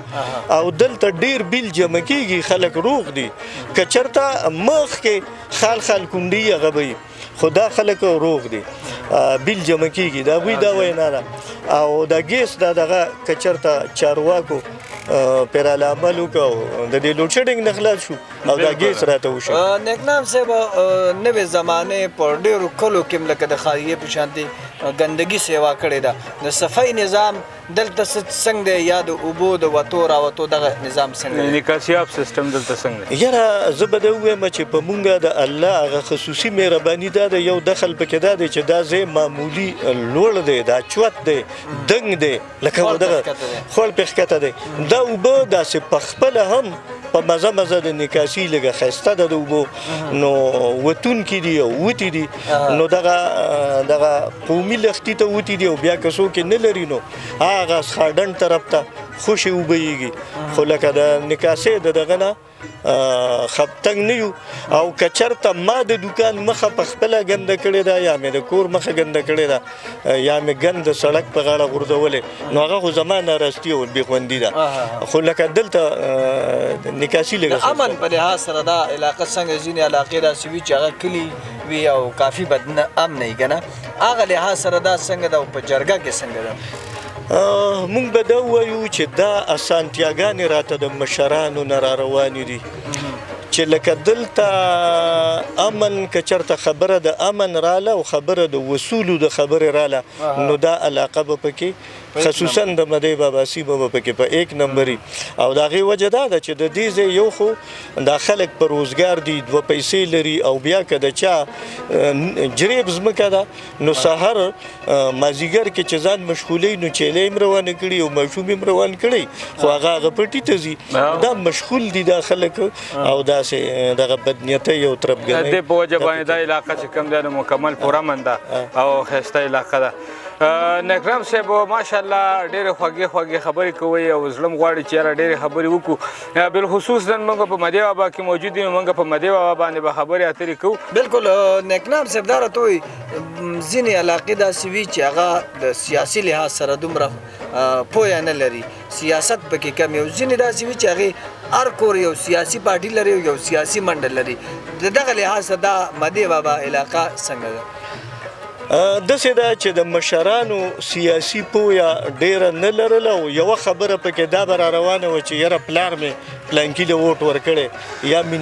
او دلته ډېر بیل جمع کېږي، خلک روغ دي. که چېرته مخکې خال کونډي هغه به وي، خو دا خلک روغ دي، بیل جمع کېږي. دا هغوی دا وینا ده. او د ګیس دا دغه که چېرته چارواکو پیراله عمل وکړو د دې لوډ شیډینګ نه خلاص شو او دا ګیس راته وشو. نیکنام صاحب نوې زمانې په ډېرو کلو کې لکه د خاریې په شانتې ګندګي سیوا کړې ده. د صفایي نظام دلته څنګه دی یا د اوبو د وتو راوتو دغه نظام څنګه دی؟ نکاسیاب سیستم دلته څنګه دی؟ یاره زه به دا ووایم چې په مونږه د الله هغه خصوصي مهرباني دا ده، یو دخل پکې دا دی چې دا ځای معمولي لوړ دی، دا چوت دی، دنګ دی، لکه دغه خوړ پې ښکته دی. دا اوبه داسې په خپله هم په مزه د نکاسي لږه ښایسته ده د اوبو، نو وتونکي دي او وتي دي. نو دغه قومي لښتي ته وتي دي او بیا که څوک یې نه لري نو هغه څښاډن طرف ته خوشې اوبه یېږي. خو لکه د نکاسۍ د دغه نه خپتنګ نه یو. او که چېرته ما د دوکان مخه په خپله ګنده کړې ده یا مې د کور مخه ګنده کړې ده یا مې ګند د سړک په غاړه غورځولې نو هغه خو زما ناراستي او بېخوندي ده. خو لکه دلته نکاسي لږه د امن په لحاظ سره دا علاقه څنګه ځینې علاقې داسې وي چې هغه کلي وي او کافي بد امن وي که نه، هغه لحاظ سره دا څنګه ده او په جرګه کې څنګه ده؟ مونږ به دا ووایو چې دا اسانتیاګانې راته د مشرانو نه را روانې دي چې لکه دلته امن که چېرته خبره د امن راله او خبره د وصولو د خبرې راله نو دا علاقه به پکې خصوصا د مدې باباسي به پکې په 1 نمبري. او د هغې وجه دا ده چې د دې ځای یو خو دا خلک په روزګار دي، 2 پیسې لري، او بیا که د چا جریب ځمکه ده نو سهار مازدیګر کې چې ځان مشغولوي نو چیلې هم روانه کړي او ماشوم هم روان کړي، خو هغه پټي ته ځي. دا مشغول دي دا خلک او داسې دغه بدنیتۍ او تربګنۍ. د دې په وجه باندې دا علاقه چې کوم دی نو مکمل پرامن ده او ښایسته علاقه ده. نکرم صاحب ماشاءالله ډېرې خوږې خبرې کوئ او زړه م غواړي چې یاره ډېرې خبرې وکړو. بالخصوص نن موږ په مدې بابا کې موجود یو، موږ په مدې بابا باندې به خبرې اترې کوو. بالکل نیکنام صاحب دا راته وایي ځینې علاقې داسې وي چې هغه د سیاسي لحاظ سره دومره پوهه نه لري، سیاست پکې کم وي، او ځینې داسې وي چې هغې هر کور یو سیاسي پارټي لري او یو سیاسي منډل لري. د دغه لحاظ سره دا مدې بابا علاقه څنګه ده؟ داسې ده چې د مشرانو سیاسي پوهه ډېره نه لرله او یوه خبره پکې دا به را روانه وه چې یاره پلار مې پلانکي له ووټ ورکړی یا مې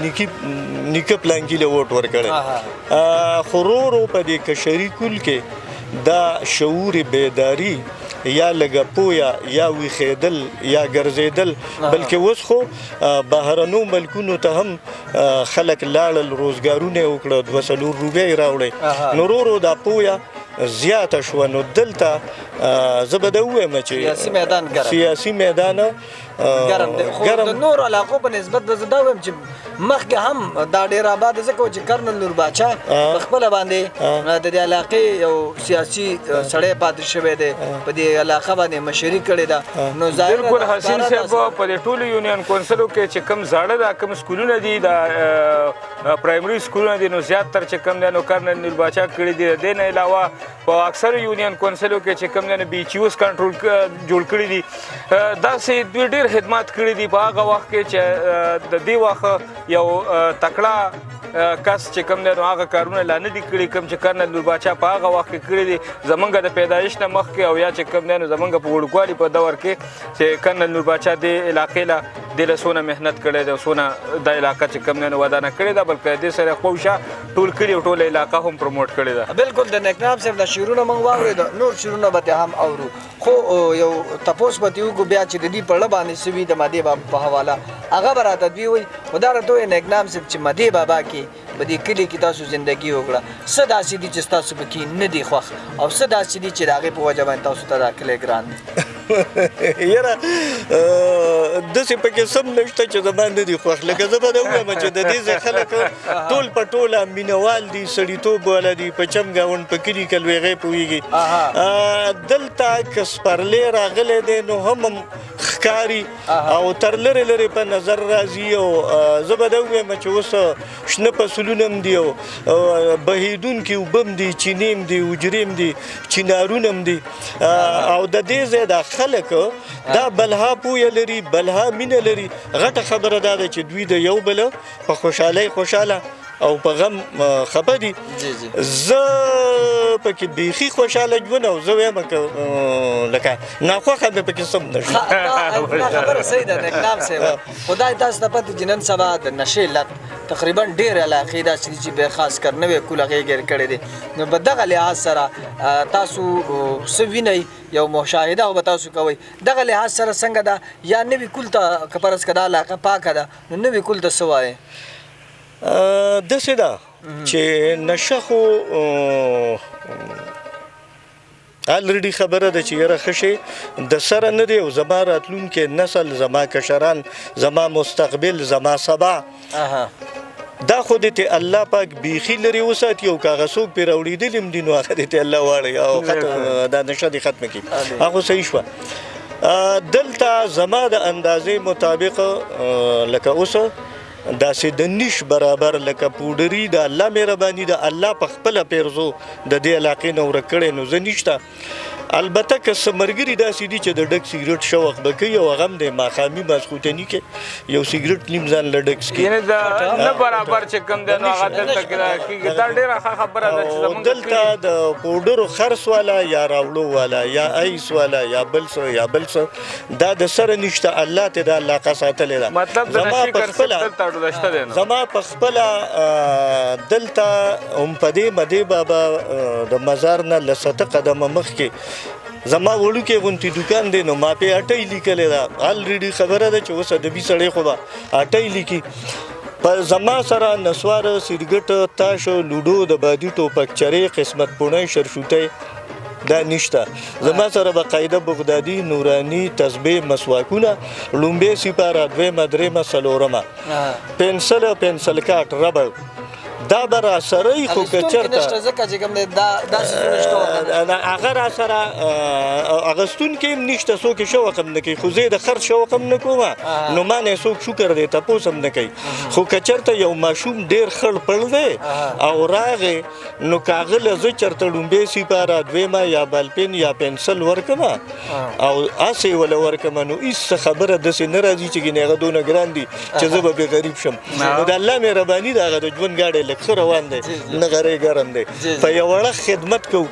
نیکه پلانکي له ووټ ورکړی. خو ورو په دې کشري کول کې دا شعور بیداری یا لږه پوهه یا ویښېدل یا ګرځېدل، بلکې اوس خو بهرنو ملکونو ته هم خلک لاړل، روزګارونه یې وکړه، 2-4 روپۍ یې راوړی، نو ورو دا پوهه زیاته شوه. نو دلته زه به دا ووایم چې سیاسي میدان ګرم دی. خو د نورو علاقو په نسبت به زه دا ووایم چې مخکې هم دا ډېر آباد ځکه چې کرنل نور باچا په خپله باندې د دې علاقې یو سیاسي سړی پاتې شوی دی، په دې علاقه باندې مشري کړې ده. نو بالکل حسین صاحب په دې ټولو یونین کونسلو کې چې کوم زاړه دا کوم سکولونه دي دا پرایمري سکولونه دي نو زیاتر چې کوم دی نو کرنل نور باچا کړي دي. د دې نه علاوه په اکثر یونین کونسلو کې چې کوم دی نو BHUs کنټرول جوړ کړي دي. داسې دوی ډېر خدمات کړي دي په هغه وخت کې چې د دې وخت یو تکړه کس چې کوم دی نو هغه کارونه لا نه دي کړي کوم چې کرنل نور باچا په هغه وخت کې کړي دي زمونږ د پیدایش نه مخکې او یا چې کوم دی نو زمونږ په وړوکوالي په دور کې چې کرنل نور باچا دې علاقې له دې له څونه محنت کړی دی او څونه دا علاقه چې کوم دی نو ودانه کړې ده بلکې دې سره خوشه ټول کلي او ټوله علاقه هم پروموټ کړې ده. بالکل د نیکنام صاحب د شعرونه موږ واورېدو نور شعرونه به هم اورو خو یو تپوس به دې وکړو بیا چې د دې په اړه باندې سوي د مدې بابا په حواله هغه به راته دوی وایي خو دا راته وایي نیکنام صاحب چې مدې بابا کې په دې کلي کې تاسو زندګي وکړه څه داسې دي چې ستاسو پکې نه دي خوښ او څه داسې دي چې د هغې په وجه باندې تاسو ته دا کلی ګران دی. یاره داسې پکې سم نشته چې زما نه دي خوښ لکه زه به دا ووایم چې د دې ځای خلک ټول په ټوله مینهوال دي سړیتوب والا دي په چم ګاونډ په کلي کې لویغې پوهېږي دلته که سپرلی راغلی دی نو هم ښکاري او تر لرې لرې په نظر راځي او زه به دا ووایم چې اوس شنه فصلونه هم دي او بهیدونکي اوبه هم دي چینې هم دي حجرې هم دي چینارونه هم دي او د دې ځای دا خلک دا بلها پویه لري بلها مینه لري غټه خبره دا ده چې دوی د یو بل په خوشحالۍ خوشحاله او په غم خفه دي زه پکې بیخي خوشحاله ژوند او زه وایم لکه ناخوښه مې پکې سم نشته. خبره صحیح ده نیکنام صاحب خدای تاسو ته پته چې نن سبا د نشې لت تقریبا ډېر علاقې داسې دي چې بیا خاص کر نوې کول هغې ګیر کړی دی نو په دغه لحاظ سره تاسو څه وینئ یو مشاهده او به تاسو کوئ دغه لحاظ سره څنګه ده یا نوي کول ته که فرض که دا علاقه پاکه ده نو نوي کول ته څه وایې؟ داسې ده چې نشه خو الریډي خبره ده چې یاره ښه شی د سره نه دی او زما راتلونکی نسل زما کشران زما مستقبل زما سبا دا خو دې ته الله پاک بیخي لرې وساتي او که هغه څوک پرې راوړېدلي هم دي نو هغه دې ته الله واړوي او دا نشه دې ختمه کړي هغه صحیح شوه. دلته زما د اندازې مطابق لکه اوس داسې د نیش برابر لکه پوډري د الله مهرباني د الله په خپله پیرزو د دې علاقې نه ورک کړی نو زه نشته البته که څه ملګري داسې دي چې د ډک سګرټ شوق به کوي او هغه هم د ماښامي ماسخوتني کې یو سګرټ نیم ځان له ډک څکي یعنې د نه برابر چې کوم دی نو هغه دلته کېږي دا ډېره ښه خبره ده چې زموږ دلته د پوډرو خرڅ والا یا راوړو والا یا ایس والا یا بل څه یا بل څه دا د سره نشته الله ته دا علاقه ساتلې ده مطلب د نشي کرسب دلته ډوله شته دی نو زما په خپله دلته هم په دې مدې بابا د مزار نه له 7 قدمه مخکې زما وړوکی غونتی دکان دی نو ما پې اټۍ لیکلې ده الریډي خبره ده چې اوس ادبي سړی خو به اټۍ لیکي په زما سره نسواره سیرګټ تاش لوډو د بادي ټوپک چرې قسمت پوڼۍ شرشوتۍ دا نشته زما سره باقاعده بغدادي نوراني تسبیح مسواکونه لومبې سپاره دویمه درېیمه څلورمه پنسل کاټ ربړ دا به را سره خو که چېرته هغه را سره اغوستونکي هم نشته څوک یې شوق هم نه کوي خو زه یې د خرڅ شوق هم نه کوم نو ما نه څوک شکر دی تپوس هم نه کوي خو که چېرته یو ماشوم ډېر خړ پړ دی او راغې نو که هغه له زه چېرته لومبې سپاره دویمه یا بالپین یا پنسل ورکمه او هسې یې وله ورکمه نو هېڅ خبره داسې نه راځي چې ګینې هغه دونه ګران دي چې زه به بې غریب شم نو د الله مهرباني د هغه د ژوند ګاډی ښه روان دی نه غری ګرم دی په یو وړه خدمت کوو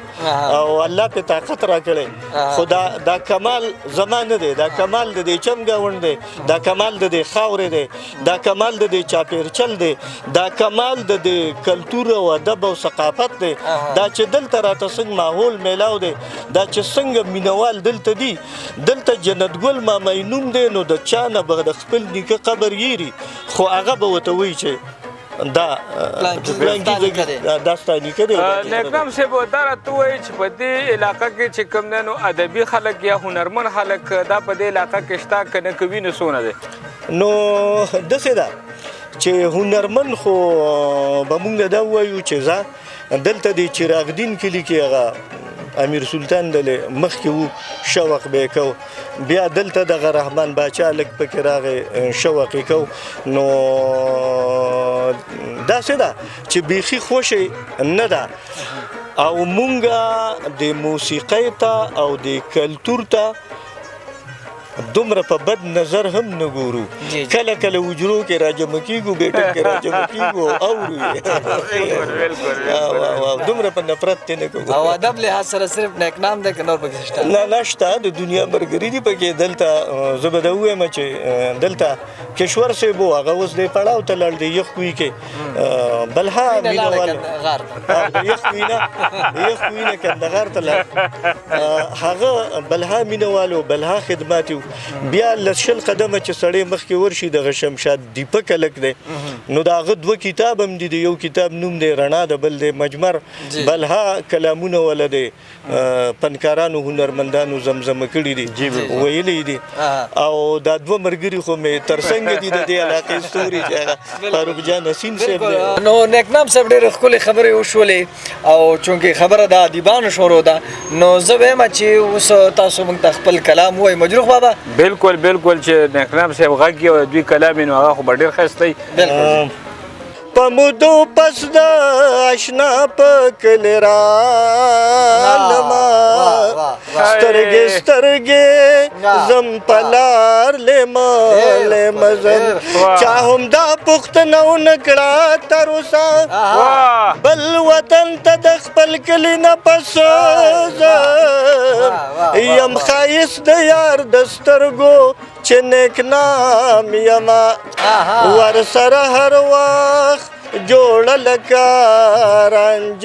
او الله پې طاقت راکړی خو دا کمال زما نه دی دا کمال د دې چم ګاونډ دی دا کمال د دې خاورې دی دا کمال د دې چاپېرچل دی دا کمال د دې کلتور او ادب او ثقافت دی دا چې دلته راته څنګه ماحول میلاو دی دا چې څنګه مینوال دلته دي دلته جنت ګل مامۍ نوم دی نو د چا نه به د خپل نیکه قبر یېري خو هغه به ورته وایي چې دا ستا نیکه دی نیکنام صاحب دا راته ووایي چې په دې علاقه کې چې کوم دی نو ادبي خلک یا هنرمند خلک دا په دې علاقه کې شته که نه که وینې څونه دی نو داسې ده چې هنرمند خو به مونږ دا ووایو چې زه دلته د چراغ دین کلي کې هغه امیر سلطان دلې مخکې وو شوق به یې کو بیا دلته دغه رحمان باچا لږ پکې راغی شوق یې کو نو داسې ده چې بیخي خوشې نه ده او مونږ د موسیقۍ ته او د کلتور ته دومره په بد نظر هم نه ګورو کله کله وجرو کې راجمع کیږو بیټک کې راجمع کیږو اورو دومره په نفرت نه کوو او ادب لحاظ سره صرف نیک نام دی که نور پکې شته نه نشته د دنیا ملګري دي پکې دلته زه به دا ووایم چې دلته کشور صاحب و هغه اوس دی پړاو ته لاړ دی یخ کوي کې بلها مینهوال یخ کوینه کندهار ته لاړ هغه بلها مینهوال و بلها خدمات یو بیا لس شل قدمه چې سړی مخکې ورشي دغه شمشاد دیپک هلک دی نو د هغه دوه کتاب هم دي د یو کتاب نوم دی رڼا د بل دی مجمر بلها کلامونه وله دی فنکارانو هنرمندانو زمزمه کړي دي ویلي دي او دا دوه ملګري خو مې تر څنګه دي د دې علاقې ستوري چې هغه فاروق جان حسین صاحب دی نو نیک نام صاحب ډېرې ښکلې خبرې وشولې او چونکې خبره د ادیبانو شروع ده نو زه وایم چې اوس تاسو موږ ته خپل کلام ووایي مجروح بابا بالکل چې نیک نام صاحب غږ یې او دوی کلام یې نو هغه خو به ډېر ښایسته وي په مودو پس د اشنا په کلي رالما سترګې زم په لار لیمه زم چا هم دا پوښتنه ونه کړه تر اوسه بل وطن ته د خپل کلي نه پس یم ښایست د یار د سترګو چې نیک نام یما ورسره هر وخت جوړه لکه رنج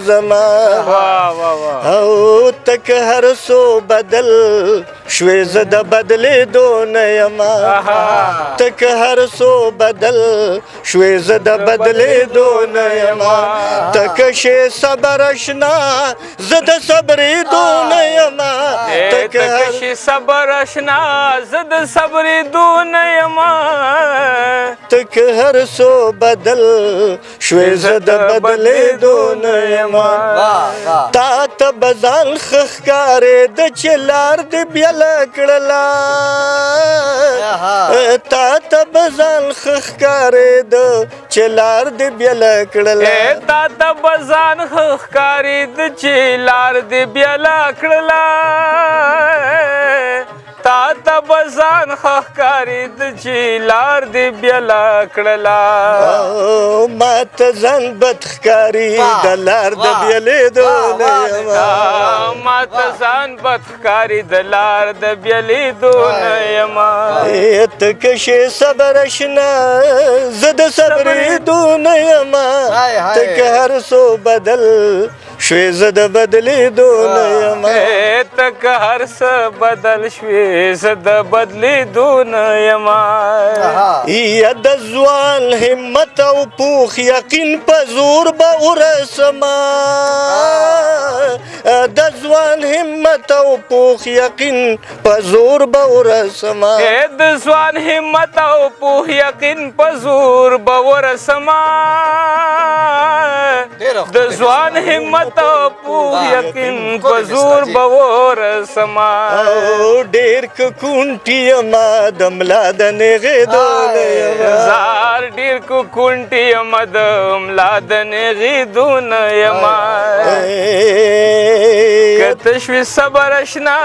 زما او تک هر سو بدل شوې زه د بدلېدو نه یما تک هر سو بدل شوې زه د بدلېدو نه یما تک شې صبر اشنا زه د صبرېدو نه یما تک شې صبر اشنا زه د صبرېدو نه یما تک هر سو بدل شوې زه د بدلېدو نه یما تا ته به ځان ښه ښکارېده چې لار دې بیله کړله تا ته به ځان ښه ښکارېده چې لار دې بیله کړله تا ته به ځان ښه ښکارېده چې لار دې بیله کړله تا ته به ځان ښه ښکارېده چې لار دې بیله کړله ما ته ځان بد ښکاري د لار د بیلېدو نه یما ما ته ځان بد ښکاري د لار د بیلېدو نه یما ته که شې صبر اشنا زه د صبرېدو نه یما ته که هر څو بدل شوې زه د بدلېدو نه یما ته که هر څه بدل شوې زه د بدلېدو نه یما یا د ځوان همت او پوخ یقین په زور به ورسما د ځوان همت او پوخ یقین په زور به ورسما د ځوان همت او پوخ یقین په زور به ورسما د ځوان همت او پوخ یقین په زور به ورسما ډېر که کونټي یما د ملا د نیغې دونه یما زار ډېر که کونټي یما د ملا د نیغې دونه یما که ته شوې صبر اشنا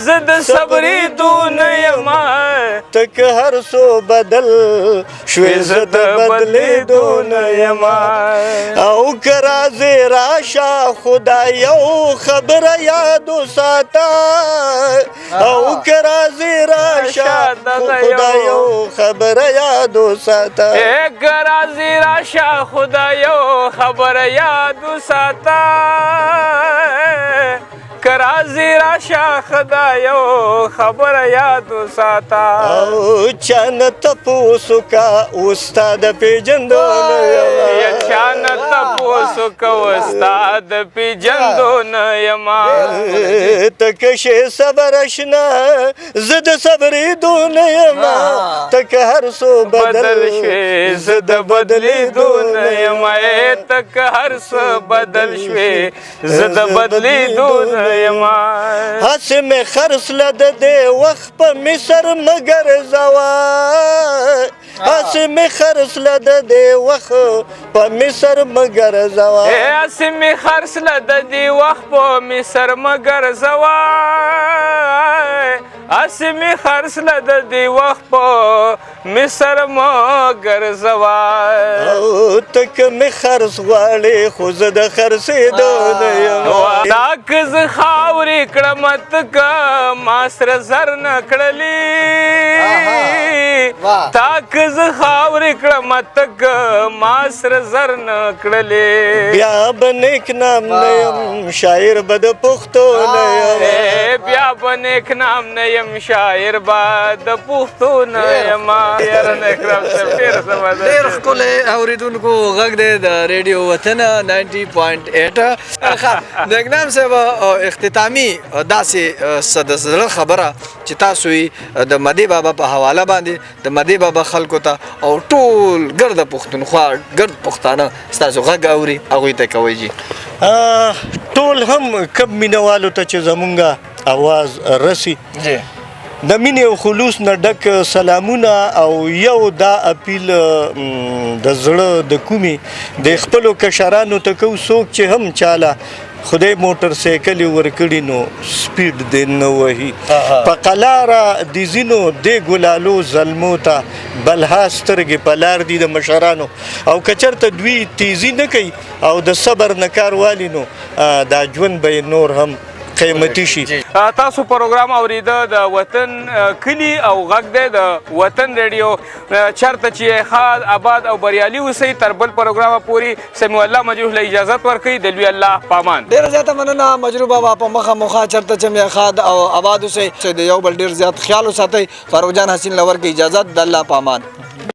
زه د صبرېدو نه یما ته که هر څو بدل شوې زه د بدلېدو نه یما او که راځې راشه خدای یو خبره یاد وساته او که راځې راشه خدای یو خبره یاد وساته که راځې راشه خدای یو خبره یاد وساته که راځې راشه خدای یو خبره یاد وساته او چا نه تپوس وکړه ستا د پېژندو نه یما چا نه تپوس وکړه ستا د پېژندو نه یما ته که شې صبر اشنا زه د صبرېدو نه یما ته که هر څو بدل شوې زه د بدلېدو نه یما ته که هر څه بدل شوې زه د بدلېدو نه یما هسې مې خرڅله د دې وخت په مصر مه ګرځوه هسې اسمې خرڅله د دې وخت په مصر مه ګرځوه اسې مې خرڅله د دې وخت په مصر مه ګرځوه اسې مې خرڅله د دې وخت په مصر مه ګرځوه او ته که مې خرڅ غواړې خو زه د خرڅېدو نه یم دا که زه خاورې کړم ته که ما سره زر نه کړلې تا که زه خاورې کړم ته که ما سره زر نه کړلې بیا به نیک نام نه یم شاعر به د پښتو نه یم بیا به نیک نام نه یم شاعر به د پښتو نه یم یاره اکرم صاحب ډېر زبردست ډېر ښکلی اورېدونکو غږ دی د ریډیو وطن 90.8 د اقدام صاحب اختتامي داسې څه د زړه خبره چې تاسو یې د مدي بابا په حواله باندې د مدي بابا خلکو ته او ټول ګرد پښتونخوا ګرد پښتانه ستاسو غږ اوري هغوی ته کوئ جي ټول هم کب مینوالو ته چې زمونږ اواز رسي د مینې او خلوص نه ډک سلامونه او یو دا اپیل د زړه د کومې د خپلو کشرانو ته کوو څوک چې هم چاله خدای موټر سایکل ورکړي نو سپیډ دې نه وهي په قلاره د ځینو دې ګلالو زلمو ته بلها سترګې په لار دي د مشرانو او که چېرته دوی تیزي نه کوي او د صبر نه کار والي نو دا ژوند به نور هم قیمتي شي تاسو پروګرام اوریده د وطن کلی او غږ دی د وطن ریډیو چېرته چې ښاد آباد او بریالي اوسئ تر بل پروګرامه پورې سمیع الله مجروح له اجازت ورکوي د لوی الله پامان ډېره زیاته مننه مجروح بابا په مخه مخه چېرته چې مې ښاد او آباد اوسئ د یو بل ډېر زیات خیال وساتئ فاروق جان حسین له ورکړي اجازت د الله پامان